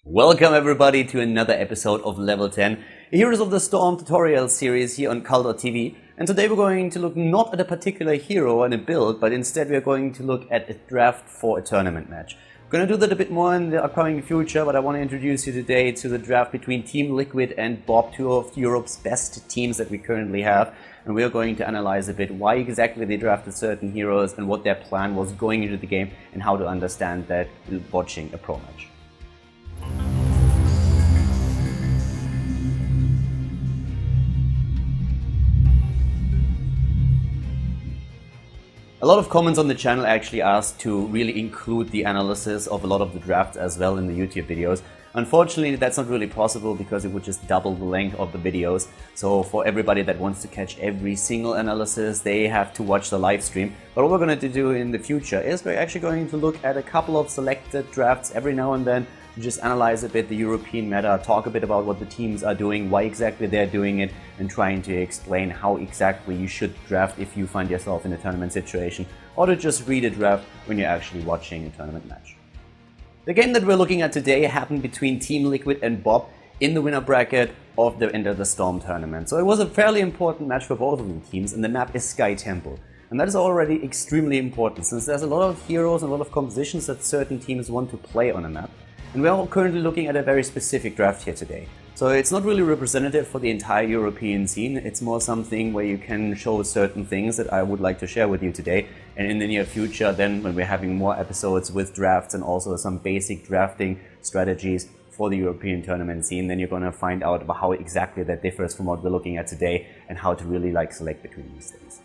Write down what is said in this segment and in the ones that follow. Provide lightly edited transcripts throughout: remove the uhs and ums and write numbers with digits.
Welcome everybody to another episode of Level 10, a Heroes of the Storm tutorial series here on Khaldor TV. And today we're going to look not at a particular hero and a build, but instead we're going to look at a draft for a tournament match. We're going to do that a bit more in the upcoming future, but I want to introduce you today to the draft between TeamLiquid and BOB, two of Europe's best teams that we currently have. And we are going to analyze a bit why exactly they drafted certain heroes and what their plan was going into the game and how to understand that watching a pro match. A lot of comments on the channel actually asked to really include the analysis of a lot of the drafts as well in the YouTube videos. Unfortunately, that's not really possible because it would just double the length of the videos. So for everybody that wants to catch every single analysis, they have to watch the live stream. But what we're going to do in the future is we're actually going to look at a couple of selected drafts every now and then, just analyze a bit the European meta, talk a bit about what the teams are doing, why exactly they're doing it, and trying to explain how exactly you should draft if you find yourself in a tournament situation, or to just read a draft when you're actually watching a tournament match. The game that we're looking at today happened between TeamLiquid and BOB in the winner bracket of the Enter the Storm tournament. So it was a fairly important match for both of the teams, and the map is Sky Temple. And that is already extremely important, since there's a lot of heroes and a lot of compositions that certain teams want to play on a map. And we're currently looking at a very specific draft here today. So it's not really representative for the entire European scene, it's more something where you can show certain things that I would like to share with you today. And in the near future then, when we're having more episodes with drafts and also some basic drafting strategies for the European tournament scene, then you're going to find out about how exactly that differs from what we're looking at today and how to really select between these things.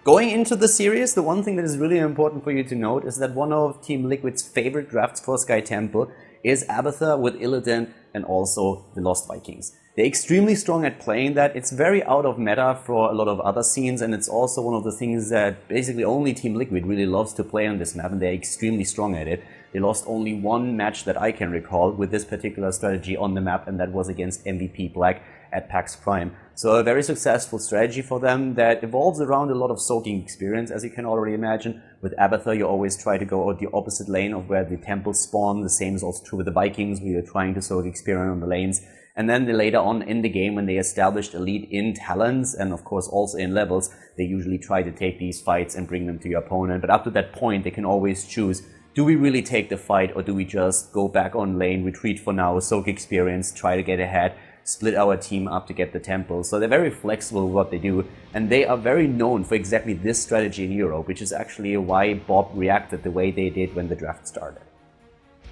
Going into the series, the one thing that is really important for you to note is that one of TeamLiquid's favorite drafts for Sky Temple is Abathur with Illidan and also the Lost Vikings. They're extremely strong at playing that. It's very out of meta for a lot of other scenes, and it's also one of the things that basically only TeamLiquid really loves to play on this map, and they're extremely strong at it. They lost only one match that I can recall with this particular strategy on the map, and that was against MVP Black at PAX Prime. So a very successful strategy for them that evolves around a lot of soaking experience, as you can already imagine. With Abathur, you always try to go out the opposite lane of where the temples spawn. The same is also true with the Vikings, where you're trying to soak experience on the lanes. And then later on in the game, when they established a lead in talents and of course also in levels, they usually try to take these fights and bring them to your opponent. But up to that point, they can always choose, do we really take the fight or do we just go back on lane, retreat for now, soak experience, try to get ahead, split our team up to get the temples. So they're very flexible with what they do, and they are very known for exactly this strategy in Europe, which is actually why BOB reacted the way they did when the draft started.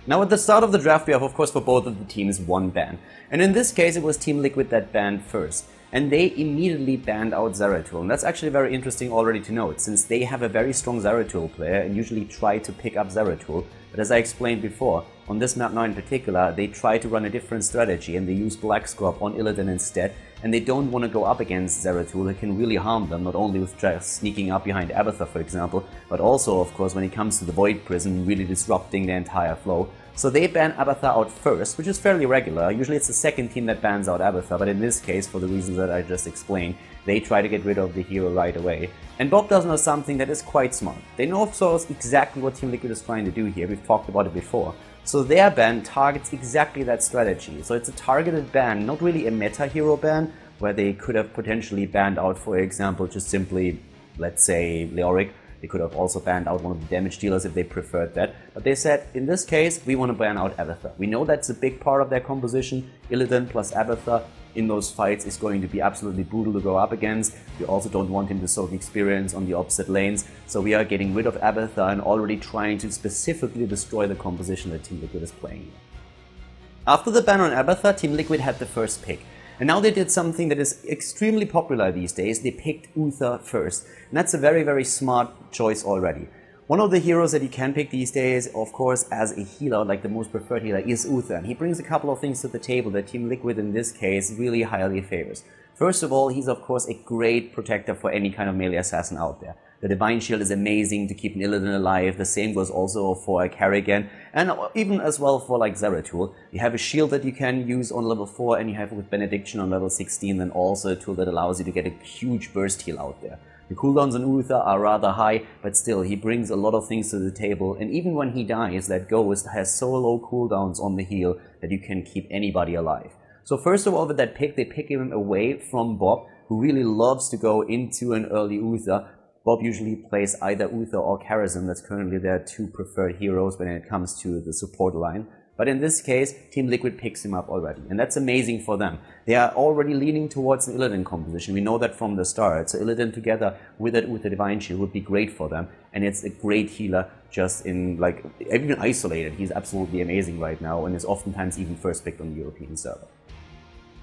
Now at the start of the draft we have of course for both of the teams one ban, and in this case it was TeamLiquid that banned first. And they immediately banned out Zeratul, and that's actually very interesting already to note, since they have a very strong Zeratul player and usually try to pick up Zeratul. But as I explained before, on this map now in particular, they try to run a different strategy and they use Black Scrub on Illidan instead, and they don't want to go up against Zeratul. It can really harm them, not only with just sneaking up behind Abathur for example, but also of course when it comes to the Void Prison, really disrupting the entire flow. So they ban Abathur out first, which is fairly regular. Usually it's the second team that bans out Abathur, but in this case, for the reasons that I just explained, they try to get rid of the hero right away. And BOB does know something that is quite smart. They know of course exactly what TeamLiquid is trying to do here, we've talked about it before. So their ban targets exactly that strategy. So it's a targeted ban, not really a meta hero ban, where they could have potentially banned out, for example, just simply, let's say, Leoric. They could have also banned out one of the damage dealers if they preferred that. But they said, in this case, we want to ban out Abathur. We know that's a big part of their composition. Illidan plus Abathur in those fights is going to be absolutely brutal to go up against. We also don't want him to soak experience on the opposite lanes. So we are getting rid of Abathur and already trying to specifically destroy the composition that TeamLiquid is playing. After the ban on Abathur, TeamLiquid had the first pick. And now they did something that is extremely popular these days. They picked Uther first. And that's a very, very smart choice already. One of the heroes that you can pick these days, of course, as a healer, like the most preferred healer, is Uther. And he brings a couple of things to the table that TeamLiquid in this case really highly favors. First of all, he's of course a great protector for any kind of melee assassin out there. The Divine Shield is amazing to keep an Illidan alive. The same goes also for a Kerrigan, and even as well for Zeratul. You have a shield that you can use on level 4, and you have with Benediction on level 16, then also a tool that allows you to get a huge burst heal out there. The cooldowns on Uther are rather high, but still, he brings a lot of things to the table, and even when he dies, that Ghost has so low cooldowns on the heal that you can keep anybody alive. So first of all, with that pick, they pick him away from Bob, who really loves to go into an early Uther. Bob usually plays either Uther or Karazhan. That's currently their two preferred heroes when it comes to the support line. But in this case, TeamLiquid picks him up already, and that's amazing for them. They are already leaning towards an Illidan composition. We know that from the start. So Illidan together with the Divine Shield would be great for them, and it's a great healer just in, like, even isolated. He's absolutely amazing right now, and is oftentimes even first picked on the European server.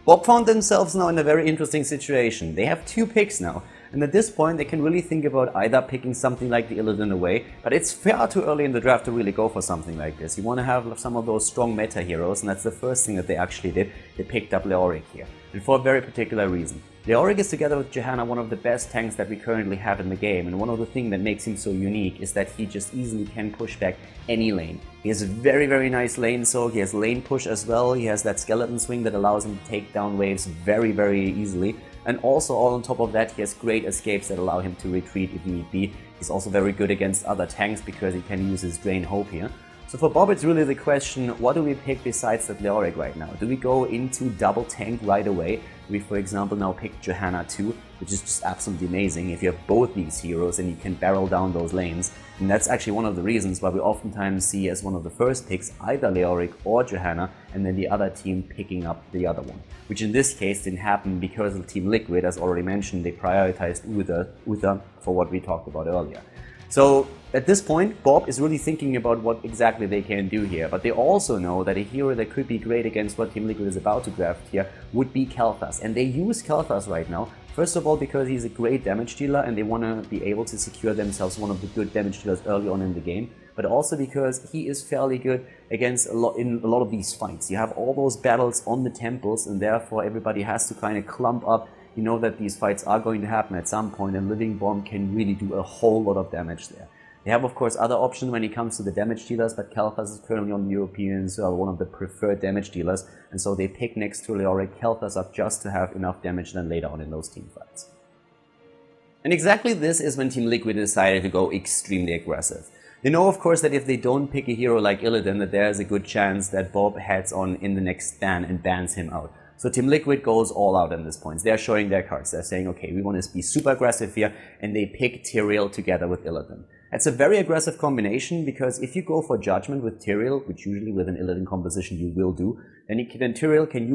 Bob found themselves now in a very interesting situation. They have two picks now. And at this point, they can really think about either picking something like the Illidan away, but it's far too early in the draft to really go for something like this. You want to have some of those strong meta heroes, and that's the first thing that they actually did. They picked up Leoric here, and for a very particular reason. Leoric is, together with Johanna, one of the best tanks that we currently have in the game, and one of the things that makes him so unique is that he just easily can push back any lane. He has a very, very nice lane soak, he has lane push as well, he has that skeleton swing that allows him to take down waves very, very easily. And also, all on top of that, he has great escapes that allow him to retreat if need be. He's also very good against other tanks because he can use his Drain Hope here. So for Bob, it's really the question, what do we pick besides that Leoric right now? Do we go into double tank right away? We, for example, now pick Johanna too, which is just absolutely amazing. If you have both these heroes and you can barrel down those lanes, and that's actually one of the reasons why we oftentimes see as one of the first picks either Leoric or Johanna, and then the other team picking up the other one. Which in this case didn't happen because of TeamLiquid, as already mentioned, they prioritized Uther for what we talked about earlier. So at this point, Bob is really thinking about what exactly they can do here, but they also know that a hero that could be great against what TeamLiquid is about to draft here would be Kael'thas, and they use Kael'thas right now. First of all, because he's a great damage dealer and they want to be able to secure themselves one of the good damage dealers early on in the game, but also because he is fairly good against in a lot of these fights. You have all those battles on the temples, and therefore everybody has to kind of clump up. You know that these fights are going to happen at some point, and Living Bomb can really do a whole lot of damage there. They have, of course, other options when it comes to the damage dealers, but Kael'thas is currently on the European server one of the preferred damage dealers, and so they pick next to Leoric Kael'thas up just to have enough damage then later on in those team fights. And exactly this is when TeamLiquid decided to go extremely aggressive. They know, of course, that if they don't pick a hero like Illidan, that there is a good chance that Bob heads on in the next ban and bans him out. So TeamLiquid goes all out at this point. They're showing their cards. They're saying, okay, we want to be super aggressive here, and they pick Tyrael together with Illidan. That's a very aggressive combination, because if you go for Judgment with Tyrael, which usually with an Illidan composition you will do, then Tyrael can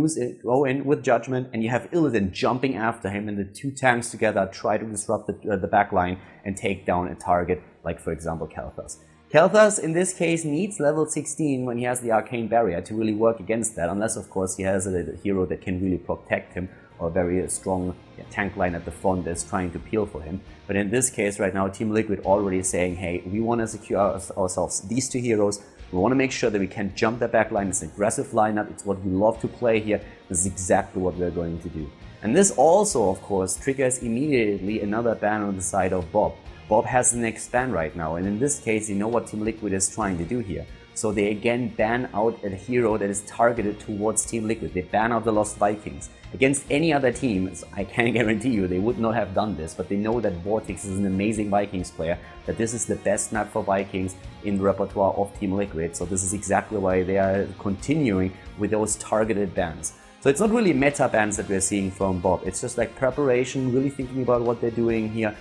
go in with Judgment, and you have Illidan jumping after him, and the two tanks together try to disrupt the backline and take down a target, like for example Kael'thas. Kael'thas, in this case, needs level 16 when he has the Arcane Barrier to really work against that, unless, of course, he has a hero that can really protect him, or a very strong tank line at the front that's trying to peel for him. But in this case right now, TeamLiquid already saying, hey, we want to secure ourselves these two heroes. We want to make sure that we can jump the back line. It's an aggressive lineup. It's what we love to play here. This is exactly what we're going to do. And this also, of course, triggers immediately another ban on the side of Bob. Bob has the next ban right now, and in this case, you know what TeamLiquid is trying to do here. So they again ban out a hero that is targeted towards TeamLiquid. They ban out the Lost Vikings. Against any other team, I can guarantee you they would not have done this, but they know that Vortex is an amazing Vikings player, that this is the best map for Vikings in the repertoire of TeamLiquid, so this is exactly why they are continuing with those targeted bans. So it's not really meta bans that we're seeing from Bob, it's just like preparation, really thinking about what they're doing here,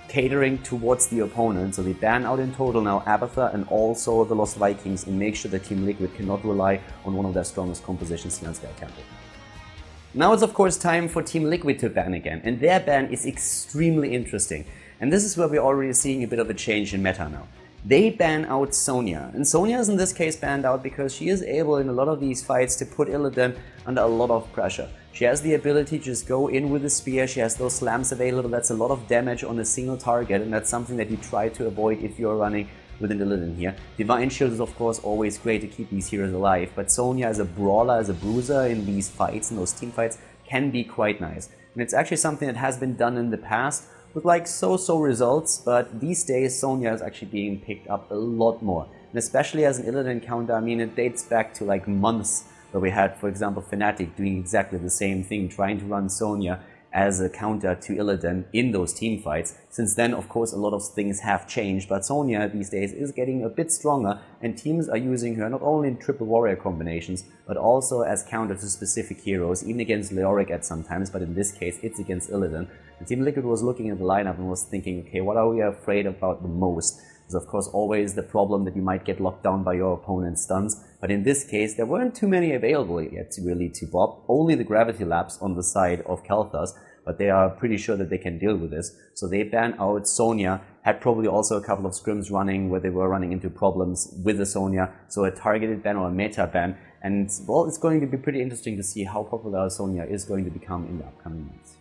catering towards the opponent. So they ban out in total now Abathur and also the Lost Vikings, and make sure that TeamLiquid cannot rely on one of their strongest compositions here on Sky Temple. Now it's of course time for TeamLiquid to ban again, and their ban is extremely interesting. And this is where we're already seeing a bit of a change in meta now. They ban out Sonya, and Sonya is in this case banned out because she is able in a lot of these fights to put Illidan under a lot of pressure. She has the ability to just go in with a spear, she has those slams available, that's a lot of damage on a single target, and that's something that you try to avoid if you're running with an Illidan here. Divine Shield is of course always great to keep these heroes alive, but Sonya as a brawler, as a bruiser in these fights, in those team fights, can be quite nice. And it's actually something that has been done in the past with like so-so results, but these days Sonya is actually being picked up a lot more. And especially as an Illidan counter, I mean, it dates back to like months where we had, for example, Fnatic doing exactly the same thing, trying to run Sonya as a counter to Illidan in those team fights. Since then, of course, a lot of things have changed, but Sonya these days is getting a bit stronger, and teams are using her not only in triple warrior combinations, but also as counter to specific heroes, even against Leoric at some times, but in this case it's against Illidan. And TeamLiquid was looking at the lineup and was thinking, okay, what are we afraid about the most? There's of course always the problem that you might get locked down by your opponent's stuns, but in this case there weren't too many available yet really to Bob, only the gravity laps on the side of Khaldor, but they are pretty sure that they can deal with this. So they ban out Sonya, had probably also a couple of scrims running where they were running into problems with the Sonya, so a targeted ban or a meta ban, and well, it's going to be pretty interesting to see how popular Sonya is going to become in the upcoming months.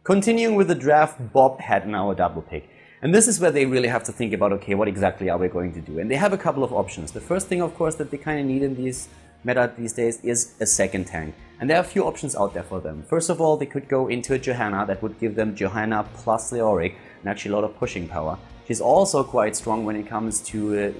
Continuing with the draft, Bob had now a double pick. And this is where they really have to think about, okay, what exactly are we going to do? And they have a couple of options. The first thing, of course, that they kind of need in these meta these days is a second tank. And there are a few options out there for them. First of all, they could go into a Johanna. That would give them Johanna plus Leoric and actually a lot of pushing power. She's also quite strong when it comes to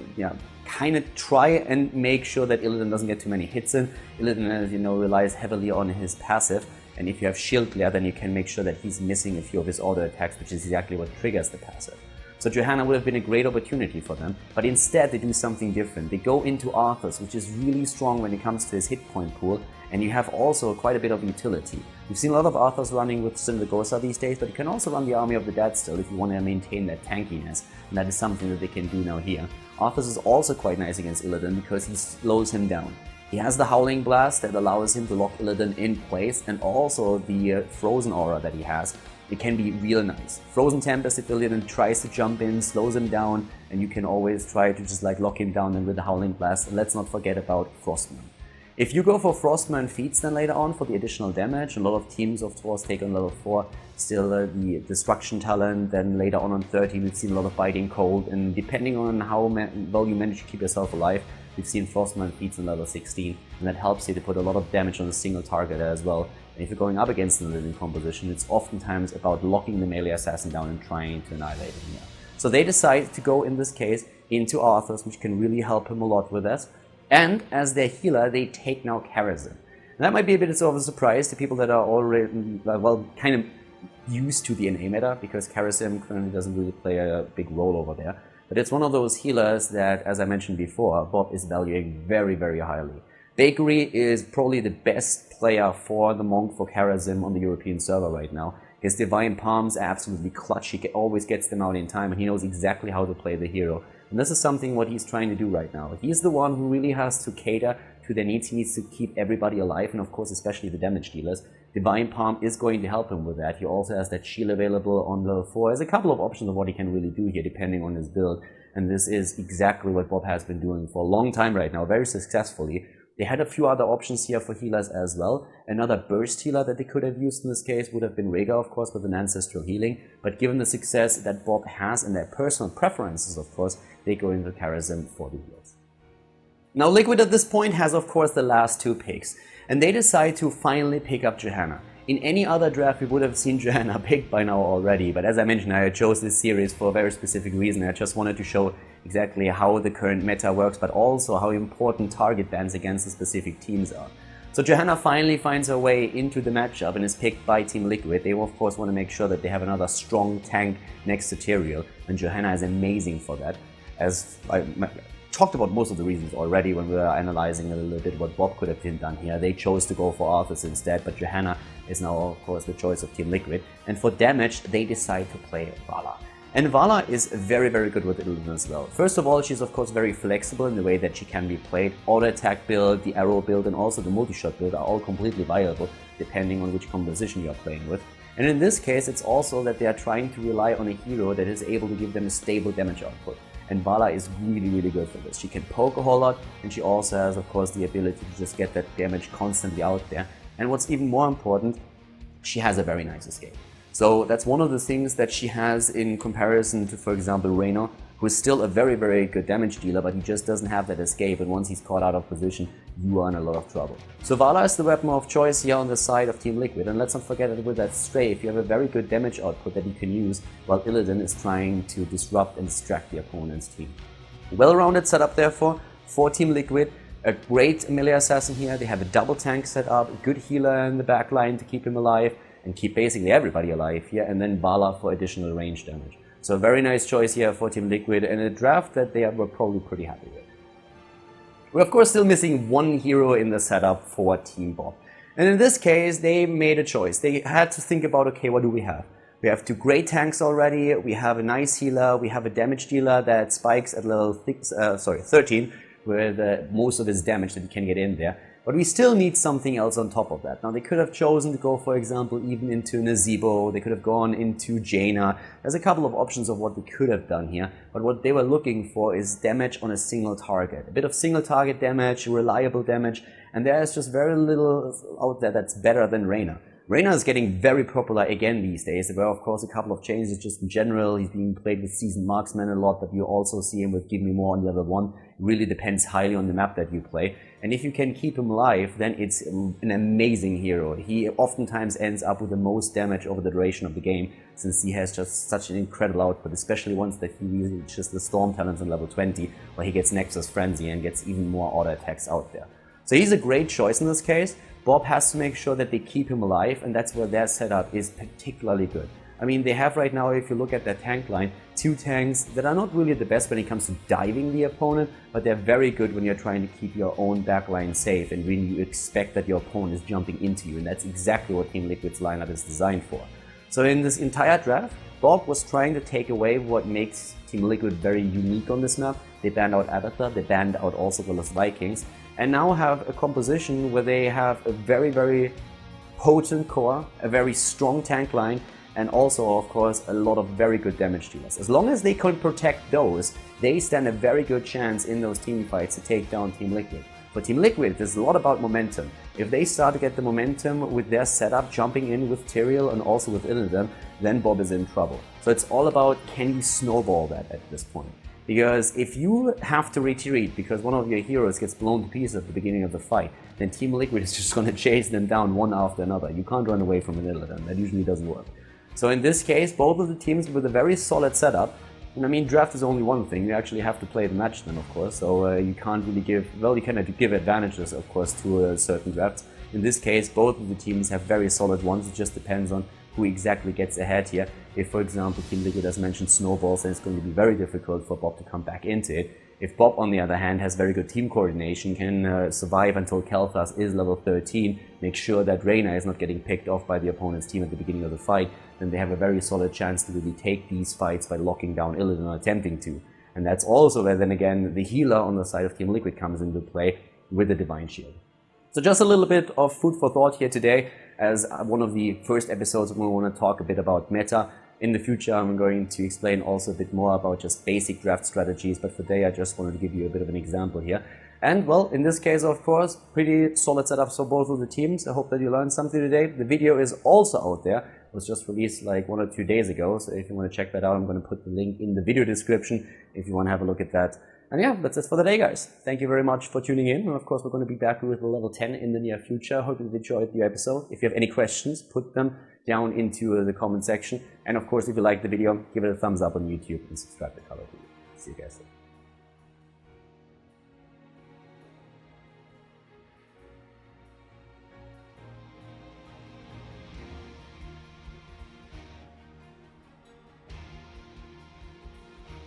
kind of try and make sure that Illidan doesn't get too many hits in. Illidan, as you know, relies heavily on his passive. And if you have Shield Glare, then you can make sure that he's missing a few of his auto attacks, which is exactly what triggers the passive. So Johanna would have been a great opportunity for them, but instead they do something different. They go into Arthas, which is really strong when it comes to his hit point pool, and you have also quite a bit of utility. We've seen a lot of Arthas running with Syndagosa these days, but you can also run the Army of the Dead still if you want to maintain that tankiness, and that is something that they can do now here. Arthas is also quite nice against Illidan because he slows him down. He has the Howling Blast that allows him to lock Illidan in place, and also the Frozen Aura that he has. It can be real nice. Frozen Tempest if Illidan tries to jump in, slows him down, and you can always try to just like lock him down and with the Howling Blast. And let's not forget about Frostman. If you go for Frostman feats then later on for the additional damage, a lot of teams of course take on level 4 still the Destruction talent, then later on 13 we've seen a lot of Biting Cold, and depending on how well you manage to keep yourself alive, we've seen Frostman feats on level 16, and that helps you to put a lot of damage on a single target as well. And if you're going up against an Illidan composition, it's oftentimes about locking the melee assassin down and trying to annihilate him here. So they decide to go, in this case, into Arthas, which can really help him a lot with this. And as their healer, they take now Karazhan. And that might be a bit of a surprise to people that are already, well, kind of used to the NA meta, because Karazhan currently doesn't really play a big role over there. But it's one of those healers that, as I mentioned before, Bob is valuing very, very highly. Bakery is probably the best player for the Monk for Karazhan on the European server right now. His Divine Palms are absolutely clutch, he always gets them out in time, and he knows exactly how to play the hero. And this is something what he's trying to do right now. He's the one who really has to cater to their needs. He needs to keep everybody alive, and of course especially the damage dealers. Divine Palm is going to help him with that. He also has that shield available on level 4. There's a couple of options of what he can really do here depending on his build. And this is exactly what Bob has been doing for a long time right now, very successfully. They had a few other options here for healers as well. Another burst healer that they could have used in this case would have been Rhaegar, of course, with an ancestral healing. But given the success that Bob has and their personal preferences, of course, they go into Karazhan for the heals. Now Liquid at this point has, of course, the last two picks. And they decide to finally pick up Johanna. In any other draft, we would have seen Johanna picked by now already, but as I mentioned, I chose this series for a very specific reason. I just wanted to show exactly how the current meta works, but also how important target bans against the specific teams are. So Johanna finally finds her way into the matchup and is picked by TeamLiquid. They of course want to make sure that they have another strong tank next to Tyrael, and Johanna is amazing for that. As I talked about most of the reasons already when we were analyzing a little bit what Bob could have done here. They chose to go for Arthas instead, but Johanna is now of course the choice of TeamLiquid. And for damage, they decide to play Vala. And Vala is very, very good with Illidan as well. First of all, she's of course very flexible in the way that she can be played. Auto attack build, the arrow build, and also the multi-shot build are all completely viable depending on which composition you are playing with. And in this case, it's also that they are trying to rely on a hero that is able to give them a stable damage output. And Vala is really, really good for this. She can poke a whole lot, and she also has, of course, the ability to just get that damage constantly out there. And what's even more important, she has a very nice escape. So that's one of the things that she has in comparison to, for example, Reyna, who is still a very, very good damage dealer, but he just doesn't have that escape, and once he's caught out of position, you are in a lot of trouble. So Vala is the weapon of choice here on the side of TeamLiquid, and let's not forget that with that strafe, you have a very good damage output that you can use while Illidan is trying to disrupt and distract the opponent's team. Well-rounded setup therefore for TeamLiquid. A great melee assassin here. They have a double tank set up, a good healer in the back line to keep him alive. and keep basically everybody alive here, and then Vala for additional range damage. So a very nice choice here for Team Liquid, and a draft that they were probably pretty happy with. We're of course still missing one hero in the setup for Team BOB. And in this case, they made a choice. They had to think about, okay, what do we have? We have 2 great tanks already, we have a nice healer, we have a damage dealer that spikes at level 13 with most of his damage that he can get in there. But we still need something else on top of that. Now they could have chosen to go, for example, even into Nazebo, they could have gone into Jaina. There's a couple of options of what they could have done here, but what they were looking for is damage on a single target. A bit of single target damage, reliable damage, and there is just very little out there that's better than Reyna. Reyna is getting very popular again these days. There were of course a couple of changes just in general. He's being played with seasoned marksmen a lot, but you also see him with Give Me More on level 1. It really depends highly on the map that you play. And if you can keep him alive, then it's an amazing hero. He oftentimes ends up with the most damage over the duration of the game, since he has just such an incredible output, especially once that he reaches the Storm talents on level 20, where he gets Nexus Frenzy and gets even more auto attacks out there. So he's a great choice in this case. BOB has to make sure that they keep him alive, and that's where their setup is particularly good. I mean, they have right now, if you look at their tank line, 2 tanks that are not really the best when it comes to diving the opponent, but they're very good when you're trying to keep your own backline safe and when you expect that your opponent is jumping into you, and that's exactly what Team Liquid's lineup is designed for. So in this entire draft, BOB was trying to take away what makes Team Liquid very unique on this map. They banned out Avatar, they banned out also the Lost Vikings, and now have a composition where they have a very, very potent core, a very strong tank line, and also, of course, a lot of very good damage dealers. As long as they can protect those, they stand a very good chance in those team fights to take down Team Liquid. For Team Liquid, there's a lot about momentum. If they start to get the momentum with their setup, jumping in with Tyrael and also with Illidan, then BOB is in trouble. So it's all about, can you snowball that at this point? Because if you have to retreat because one of your heroes gets blown to pieces at the beginning of the fight, then Team Liquid is just going to chase them down one after another. You can't run away from an Illidan. That usually doesn't work. So in this case, both of the teams with a very solid setup. And I mean, draft is only one thing. You actually have to play the match then, of course. So you can't really give, well, you can give advantages, of course, to certain drafts. In this case, both of the teams have very solid ones. It just depends on who exactly gets ahead here. If, for example, Team Liquid has mentioned snowballs, then it's going to be very difficult for BOB to come back into it. If BOB, on the other hand, has very good team coordination, can survive until Kalthas is level 13, make sure that Reyna is not getting picked off by the opponent's team at the beginning of the fight, then they have a very solid chance to really take these fights by locking down Illidan or attempting to. And that's also where, then again, the healer on the side of Team Liquid comes into play with the Divine Shield. So just a little bit of food for thought here today, as one of the first episodes we want to talk a bit about meta. In the future, I'm going to explain also a bit more about just basic draft strategies, but for today I just wanted to give you a bit of an example here. And well, in this case, of course, pretty solid setups for both of the teams. I hope that you learned something today. The video is also out there. It was just released like 1 or 2 days ago, so if you want to check that out, I'm going to put the link in the video description if you want to have a look at that. And yeah, that's it for the day, guys. Thank you very much for tuning in. And of course, we're going to be back with level 10 in the near future. Hope you enjoyed the episode. If you have any questions, put them down into the comment section. And of course, if you liked the video, give it a thumbs up on YouTube and subscribe to Khaldor. See you guys soon.